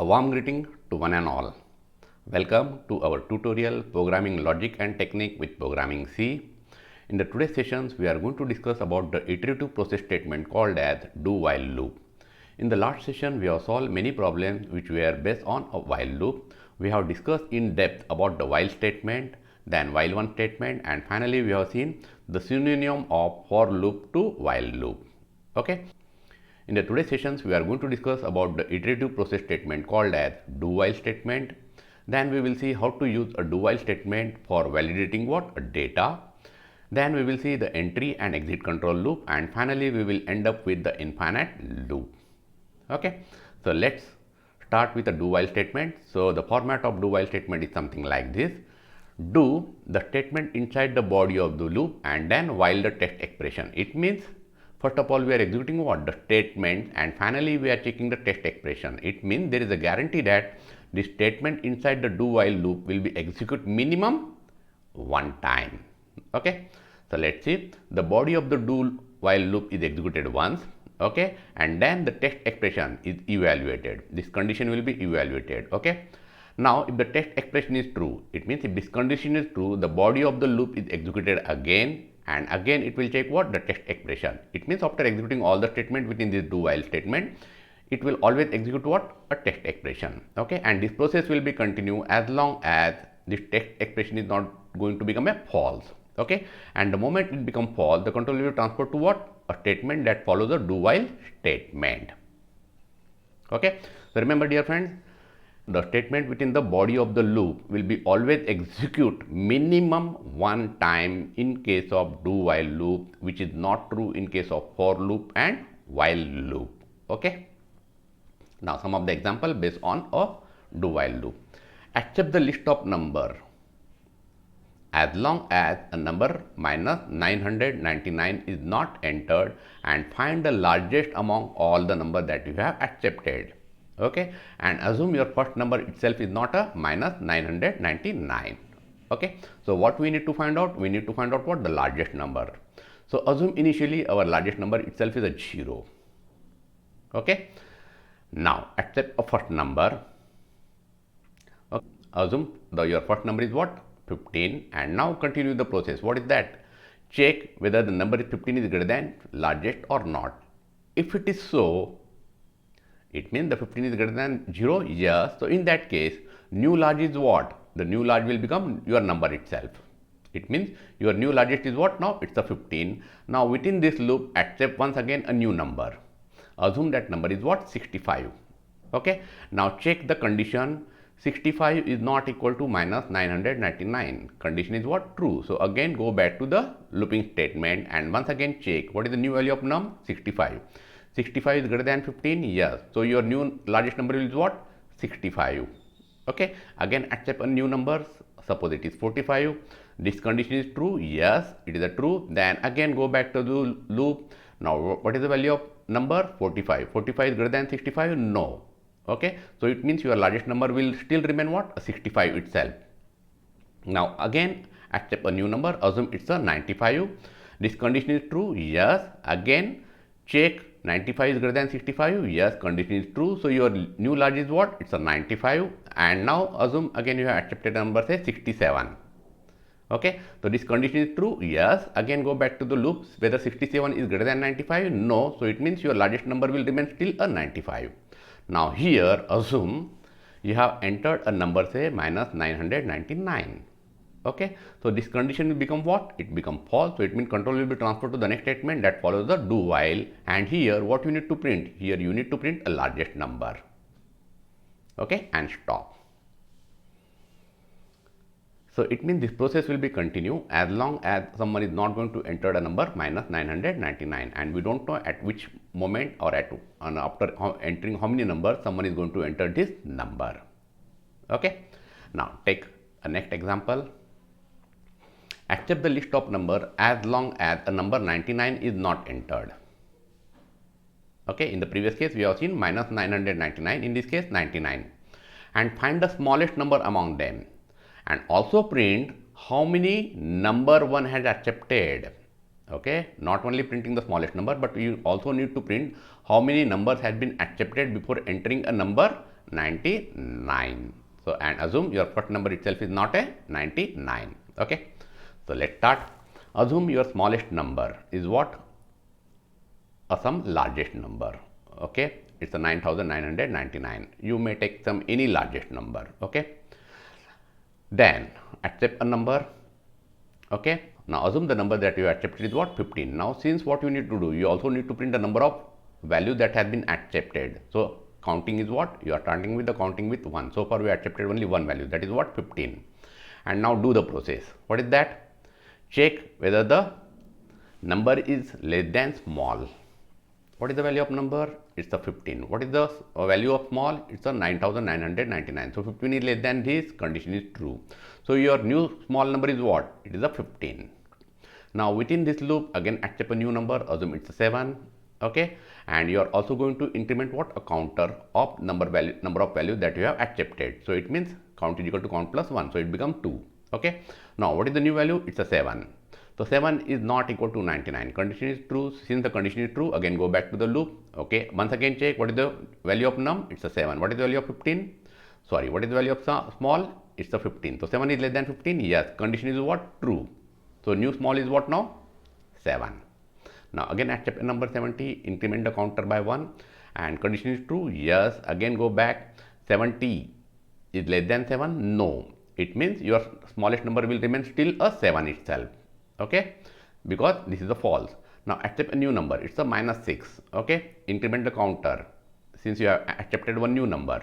A warm greeting to one and all. Welcome to our tutorial Programming Logic and Technique with Programming C. In the today's sessions, we are going to discuss about the iterative process statement called as do-while loop. In the last session, we have solved many problems which were based on a while loop. We have discussed in depth about the while statement, then while one statement, and finally we have seen the synonym of for loop to while loop. Okay. In the today's sessions, we are going to discuss about the iterative process statement called as do-while statement. Then we will see how to use a do-while statement for validating what? A data. Then we will see the entry and exit control loop, and finally we will end up with the infinite loop. Okay, so let's start with a do-while statement. So the format of do-while statement is something like this. Do the statement inside the body of the loop and then while the test expression. It means first of all we are executing what? The statement, and finally we are checking the test expression. It means there is a guarantee that the statement inside the do while loop will be executed minimum one time. Okay, so let's see, the body of the do while loop is executed once. Okay, and then the test expression is evaluated. This condition will be evaluated. Okay, now if the test expression is true, it means if this condition is true, the body of the loop is executed again, and again it will check what? The test expression. It means after executing all the statement within this do while statement, it will always execute what? A test expression. Okay, and this process will be continue as long as this test expression is not going to become a false. Okay, and the moment it becomes false, the control will be transferred to what? A statement that follows the do while statement. Okay, so remember dear friends, the statement within the body of the loop will be always execute minimum one time in case of do while loop, which is not true in case of for loop and while loop. Okay, now some of the example based on a do while loop. Accept the list of number as long as a number minus 999 is not entered, and find the largest among all the number that you have accepted. Okay, and assume your first number itself is not a minus 999. Okay, so what we need to find out? We need to find out what? The largest number. So assume initially our largest number itself is a 0. Okay, now accept a first number. Okay. Assume your first number is what? 15, and now continue the process. What is that? Check whether the number 15 is greater than largest or not. If it is so, it means the 15 is greater than 0. Yes. So in that case, new large is what? The new large will become your number itself. It means your new largest is what now? It's a 15. Now within this loop, accept once again a new number. Assume that number is what? 65. Okay. Now check the condition. 65 is not equal to minus 999. Condition is what? True. So again go back to the looping statement and once again check what is the new value of num? 65. 65 is greater than 15. Yes. So your new largest number is what? 65. Okay. Again accept a new number. Suppose it is 45. This condition is true. Yes, it is a true. Then again go back to the loop. Now what is the value of number? 45. 45 is greater than 65? No. Okay, so it means your largest number will still remain what? 65 itself. Now again accept a new number. Assume it's a 95. This condition is true. Yes. Again check 95 is greater than 65. Yes, condition is true. So your new large is what? It's a 95. And now assume again you have accepted a number, say 67. Okay, so this condition is true. Yes. Again go back to the loops. Whether 67 is greater than 95? No. So it means your largest number will remain still a 95. Now here assume you have entered a number, say minus 999. Okay, so this condition will become what? It become false. So it means control will be transferred to the next statement that follows the do while, and here what you need to print? Here you need to print a largest number. Okay, and stop. So it means this process will be continue as long as someone is not going to enter a number minus 999, and we don't know at which moment or after entering how many numbers someone is going to enter this number. Okay, now take a next example. Accept the list of number as long as a number 99 is not entered. Okay, in the previous case we have seen minus 999, in this case 99, and find the smallest number among them. And also print how many number one has accepted. Okay, not only printing the smallest number, but you also need to print how many numbers has been accepted before entering a number 99. So, and assume your first number itself is not a 99. Okay. So, let's start. Assume your smallest number is what? Some largest number. Okay. It's a 9999. You may take some any largest number. Okay. Then accept a number. Okay. Now assume the number that you accepted is what? 15. Now since what you need to do, you also need to print the number of value that has been accepted. So counting is what? You are starting with the counting with 1. So far we accepted only one value, that is what? 15. And now do the process. What is that? Check whether the number is less than small. What is the value of number? It's the 15. What is the value of small? It's a 9999. So 15 is less than this, condition is true. So your new small number is what? It is a 15. Now within this loop, again accept a new number, assume it's a 7. Okay, and you are also going to increment what? A counter of number of value that you have accepted. So it means count is equal to count plus 1. So it becomes 2. Okay. Now what is the new value? It's a 7. So 7 is not equal to 99. Condition is true. Since the condition is true, again go back to the loop. Okay. Once again check what is the value of num? It's a 7. What is the value of 15? Sorry, what is the value of small? It's a 15. So 7 is less than 15. Yes. Condition is what? True. So new small is what now? 7. Now again accept a number 70. Increment the counter by 1. And condition is true. Yes. Again go back. 70 is less than 7. No. It means your smallest number will remain still a 7 itself. Okay, because this is a false. Now accept a new number, it's a minus 6. Okay, increment the counter since you have accepted one new number.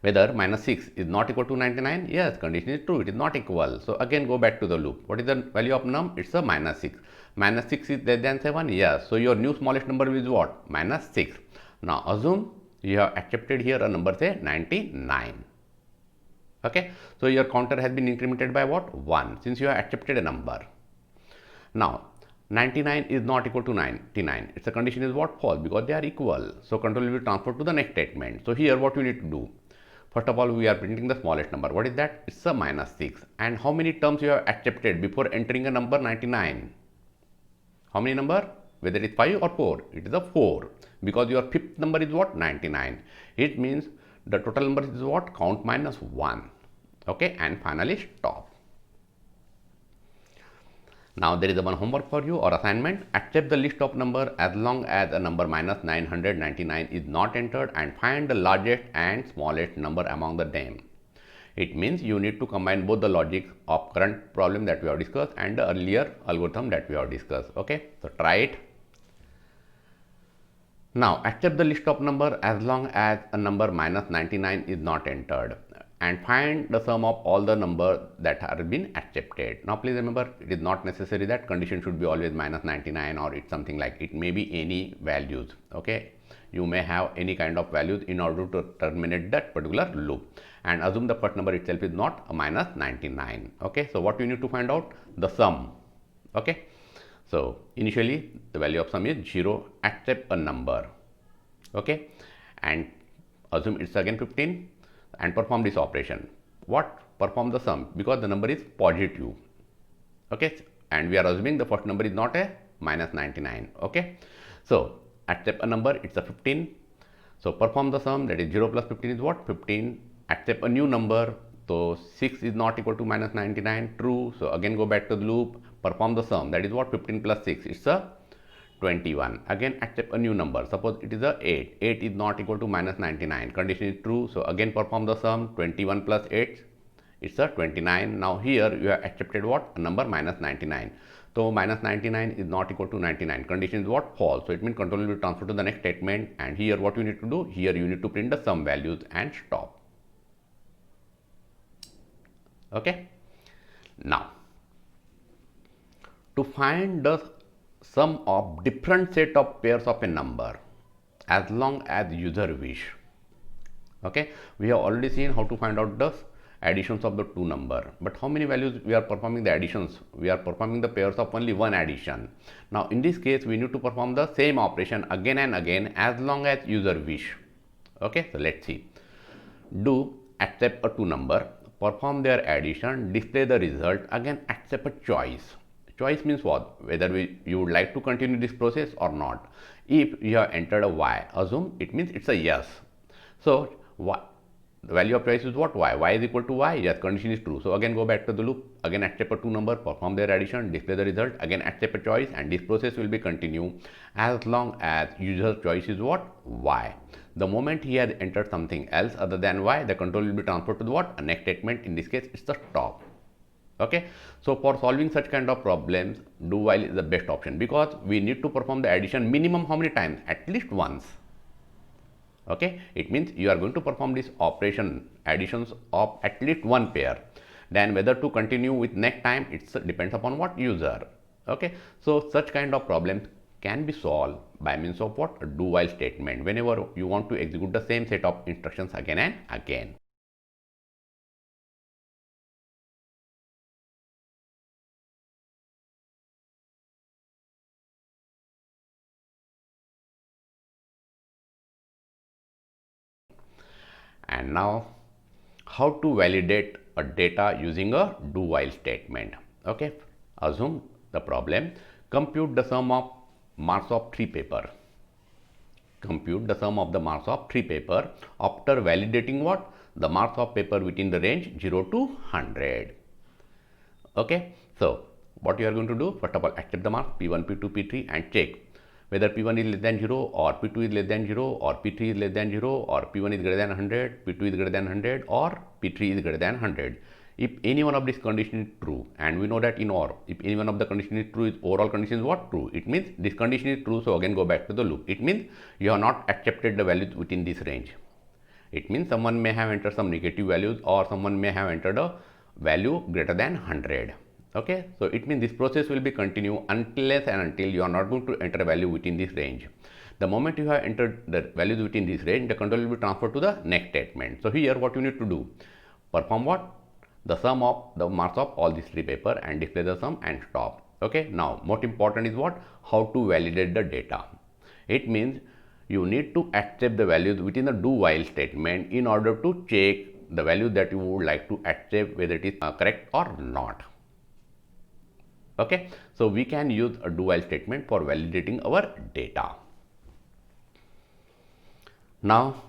Whether minus 6 is not equal to 99? Yes, condition is true, it is not equal. So again go back to the loop. What is the value of num? It's a minus 6. Minus 6 is less than 7? Yes. So your new smallest number is what? Minus 6. Now assume you have accepted here a number, say 99. Okay, so your counter has been incremented by what? 1 since you have accepted a number. Now 99 is not equal to 99. Its a condition is what? False, because they are equal. So control will be transferred to the next statement. So here what we need to do? First of all, we are printing the smallest number. What is that? It's a minus 6. And how many terms you have accepted before entering a number 99? How many number? Whether it is 5 or 4? It is a 4, because your fifth number is what? 99. It means the total number is what? Count minus 1. Okay, and finally stop. Now there is a one homework for you or assignment. Accept the list of number as long as a number minus 999 is not entered and find the largest and smallest number among the them. It means you need to combine both the logic of current problem that we have discussed and the earlier algorithm that we have discussed. Okay, so try it. Now accept the list of number as long as a number minus 99 is not entered and find the sum of all the numbers that have been accepted. Now please remember, it is not necessary that condition should be always minus 99 or it's something like it may be any values. Okay, you may have any kind of values in order to terminate that particular loop, and assume the first number itself is not a minus 99. Okay, so what you need to find out? The sum. Okay, so initially the value of sum is 0. Accept a number. Okay, and assume it's again 15 and perform this operation. What? Perform the sum, because the number is positive. Okay, and we are assuming the first number is not a minus 99. Okay, so accept a number, it's a 15. So perform the sum, that is 0 plus 15 is what? 15. Accept a new number, so 6 is not equal to minus 99. True. So again go back to the loop, perform the sum, that is what? 15 plus 6, it's a 21. Again accept a new number, suppose it is a 8. 8 is not equal to minus 99. Condition is true. So again perform the sum, 21 plus 8, it's a 29. Now here you have accepted what? A number minus 99. So minus 99 is not equal to 99. Condition is what? False. So it means control will be transferred to the next statement, and here what you need to do? Here you need to print the sum values and stop. Okay. Now to find the sum of different set of pairs of a number as long as user wish. Okay, we have already seen how to find out the additions of the two number, but how many values we are performing the additions? We are performing the pairs of only one addition. Now in this case we need to perform the same operation again and again as long as user wish. Okay, so let's see. Do accept a two number, perform their addition, display the result, again accept a choice. Choice means what? Whether you would like to continue this process or not. If you have entered a y, assume it means it's a yes. So y, the value of choice is what? Y is equal to y. Yes, condition is true. So again go back to the loop. Again accept a two number, perform their addition, display the result. Again accept a choice, and this process will be continue as long as user's choice is what? Y. The moment he has entered something else other than y, the control will be transferred to the what? A next statement. In this case, it's the stop. Okay, so for solving such kind of problems, do while is the best option, because we need to perform the addition minimum how many times? At least once. Okay, it means you are going to perform this operation additions of at least one pair. Then whether to continue with next time, it depends upon what user. Okay, so such kind of problems can be solved by means of what? A do while statement, whenever you want to execute the same set of instructions again and again. And now, how to validate a data using a do while statement. Okay, assume the problem, compute the sum of marks of 3 paper. Compute the sum of the marks of 3 paper after validating what? The marks of paper within the range 0 to 100. Okay, so what you are going to do? First of all, accept the marks P1, P2, P3 and check whether P1 is less than 0 or P2 is less than 0 or P3 is less than 0 or P1 is greater than 100, P2 is greater than 100 or P3 is greater than 100. If any one of these conditions is true, and we know that in OR, if any one of the conditions is true, is overall condition is what? True. It means this condition is true, so again go back to the loop. It means you have not accepted the values within this range. It means someone may have entered some negative values or someone may have entered a value greater than 100. Okay, so it means this process will be continue unless and until you are not going to enter a value within this range. The moment you have entered the values within this range, the control will be transferred to the next statement. So here what you need to do? Perform what? The sum of the marks of all these 3 paper and display the sum and stop. Okay, now most important is what? How to validate the data. It means you need to accept the values within the do while statement in order to check the value that you would like to accept whether it is correct or not. Okay, so we can use a do while statement for validating our data. Now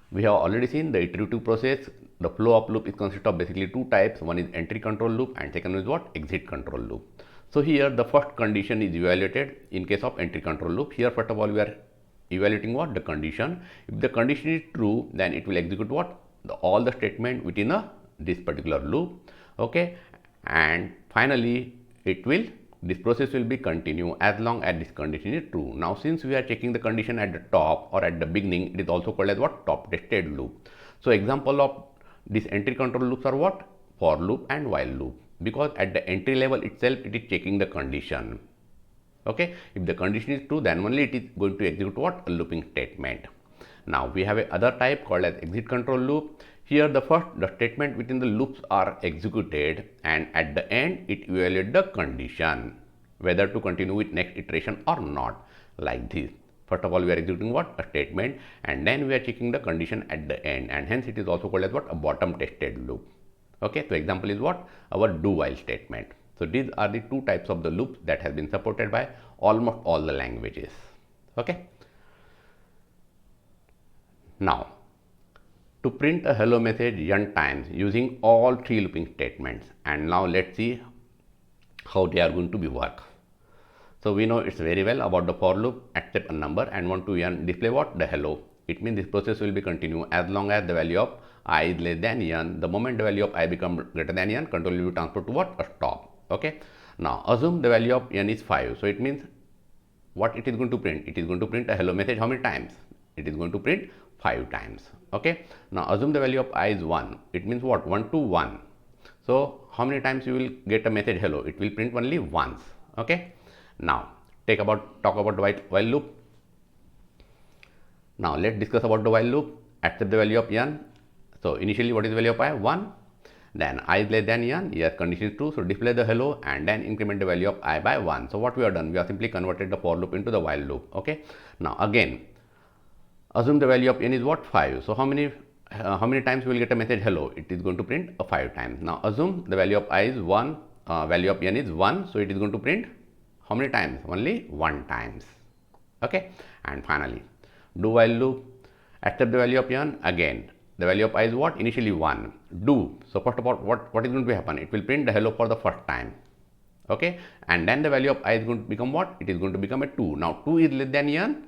we have already seen the iterative process. The flow of loop is consist of basically 2 types. One is entry control loop and second is what? Exit control loop. So here the first condition is evaluated in case of entry control loop. Here first of all we are evaluating what? The condition. If the condition is true, then it will execute what? All the statement within this particular loop. Okay, and finally this process will be continue as long as this condition is true. Now since we are checking the condition at the top or at the beginning, it is also called as what? Top tested loop. So example of this entry control loops are what? For loop and while loop, because at the entry level itself it is checking the condition. Okay, if the condition is true, then only it is going to execute what? A looping statement. Now we have a other type called as exit control loop. Here the statement within the loops are executed and at the end it evaluates the condition whether to continue with next iteration or not, like this. First of all we are executing what? A statement, and then we are checking the condition at the end, and hence it is also called as what? A bottom tested loop. Okay, so example is what? Our do while statement. So these are the 2 types of the loops that has been supported by almost all the languages. Okay. Now to print a hello message n times using all 3 looping statements, and now let's see how they are going to be work. So we know it's very well about the for loop, accept a number and want to n display what? The hello. It means this process will be continue as long as the value of I is less than n. The moment the value of I becomes greater than n, control will be transferred to what? A stop. Okay. Now assume the value of n is 5. So it means what it is going to print? It is going to print a hello message how many times? It is going to print 5 times. Okay. Now assume the value of I is 1. It means what? 1 to 1. So how many times you will get a message hello? It will print only once. Okay. Now talk about the while loop. Now let's discuss about the while loop. Accept the value of n. So initially what is the value of I? 1. Then I is less than n. Yes, condition is true. So display the hello and then increment the value of I by 1. So what we have done? We have simply converted the for loop into the while loop. Okay. Now again, assume the value of n is what? 5. So how many times we will get a message hello? It is going to print 5 times. Now assume the value of I is 1, value of n is 1. So it is going to print how many times? Only 1 times. Okay. And finally, do while loop. Accept the value of n, again the value of I is what? Initially 1. Do. So first of all, what is going to happen? It will print the hello for the first time. Okay, and then the value of I is going to become what? It is going to become a 2. Now 2 is less than n.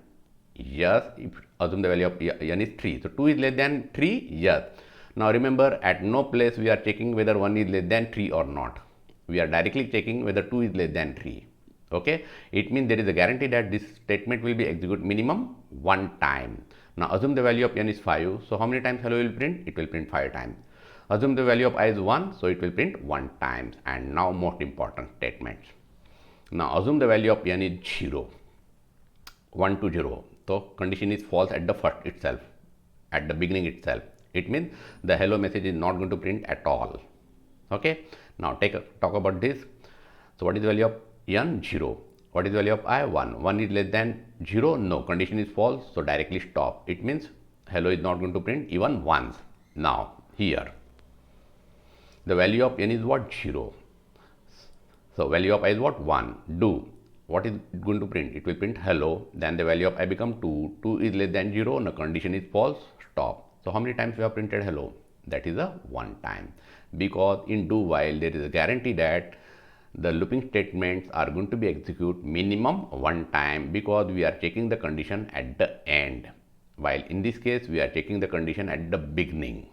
Yes, if assume the value of n is 3. So 2 is less than 3. Yes. Now remember, at no place we are checking whether 1 is less than 3 or not. We are directly checking whether 2 is less than 3. Okay, it means there is a guarantee that this statement will be executed minimum 1 time. Now assume the value of n is 5. So how many times hello will print? It will print 5 times. Assume the value of I is 1. So it will print 1 times. And now most important statements. Now assume the value of n is 0. 1 to 0. So condition is false at the first itself, at the beginning itself. It means the hello message is not going to print at all. Okay. Now talk about this. So what is the value of n? 0. What is the value of I? 1. 1 is less than 0. No, condition is false. So directly stop. It means hello is not going to print even once. Now here the value of n is what? 0. So value of I is what? 1. Do. What is it going to print? It will print hello. Then the value of I become 2. 2 is less than 0. No, condition is false. Stop. So how many times we have printed hello? That is a 1 time. Because in do while there is a guarantee that the looping statements are going to be executed minimum 1 time, because we are checking the condition at the end, while in this case we are checking the condition at the beginning.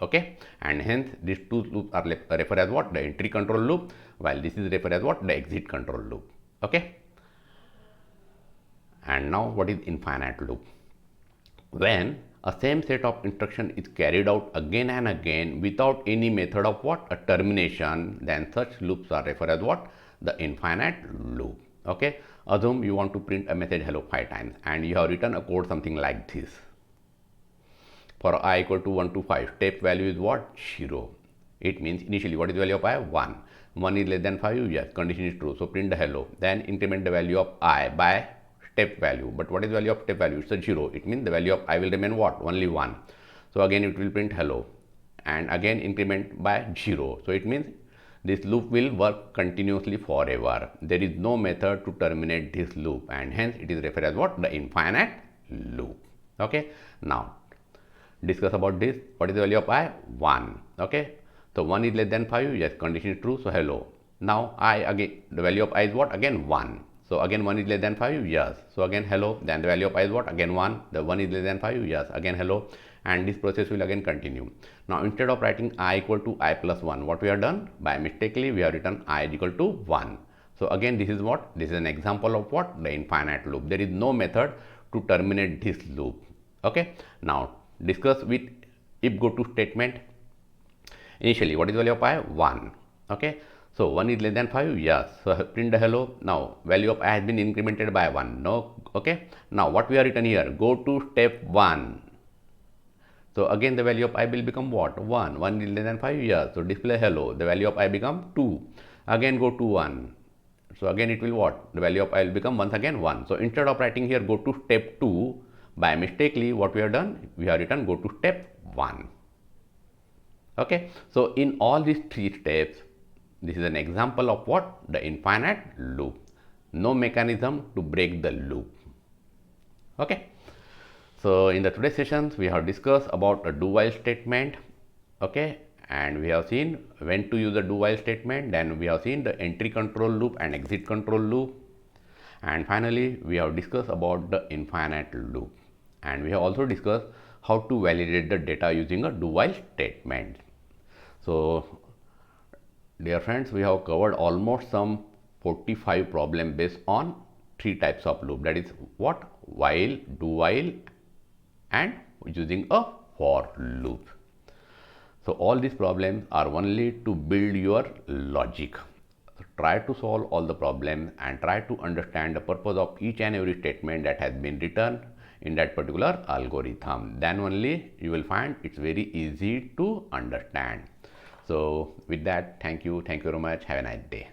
Okay, and hence these two loops are referred as what? The entry control loop, while this is referred as what? The exit control loop. Okay, and now what is infinite loop? When a same set of instruction is carried out again and again without any method of what? A termination, then such loops are referred as what? The infinite loop. Okay, assume you want to print a message hello 5 times and you have written a code something like this. For I equal to 1 to 5, step value is what? 0. It means initially what is the value of I? 1. 1 is less than 5, yes, condition is true. So print the hello, then increment the value of I by step value. But what is the value of step value? It's a 0. It means the value of I will remain what? Only 1. So again it will print hello, and again increment by 0. So it means this loop will work continuously forever. There is no method to terminate this loop, and hence it is referred as what? The infinite loop. Okay, now discuss about this. What is the value of I? 1. Okay, so 1 is less than 5, yes, condition is true. So hello. Now I again, the value of I is what? Again 1. So again 1 is less than 5, yes. So again hello, then the value of I is what? Again 1. The 1 is less than 5, yes, again hello, and this process will again continue. Now instead of writing I equal to I plus 1, what we have done? By mistakenly we have written I is equal to 1. So again this is what? This is an example of what? The infinite loop. There is no method to terminate this loop. Okay, now discuss with if go to statement. Initially what is the value of I? 1. Okay, so 1 is less than 5, yes. So print the hello. Now value of I has been incremented by 1. No. Okay, now what we have written here? Go to step 1. So again the value of I will become what? 1. 1 is less than 5, yes. So display hello. The value of I become 2. Again go to 1. So again it will what? The value of I will become once again 1. So instead of writing here go to step 2, by mistakenly what we have done? We have written go to step 1. Okay, so in all these 3 steps, this is an example of what? The infinite loop. No mechanism to break the loop. Okay, so in the today's sessions we have discussed about a do while statement. Okay, and we have seen when to use a do while statement. Then we have seen the entry control loop and exit control loop, and finally we have discussed about the infinite loop, and we have also discussed how to validate the data using a do while statement. So dear friends, we have covered almost some 45 problems based on 3 types of loop, that is what? While, do while, and using a for loop. So all these problems are only to build your logic. So try to solve all the problems and try to understand the purpose of each and every statement that has been written in that particular algorithm. Then only you will find it's very easy to understand. So with that, thank you very much. Have a nice day.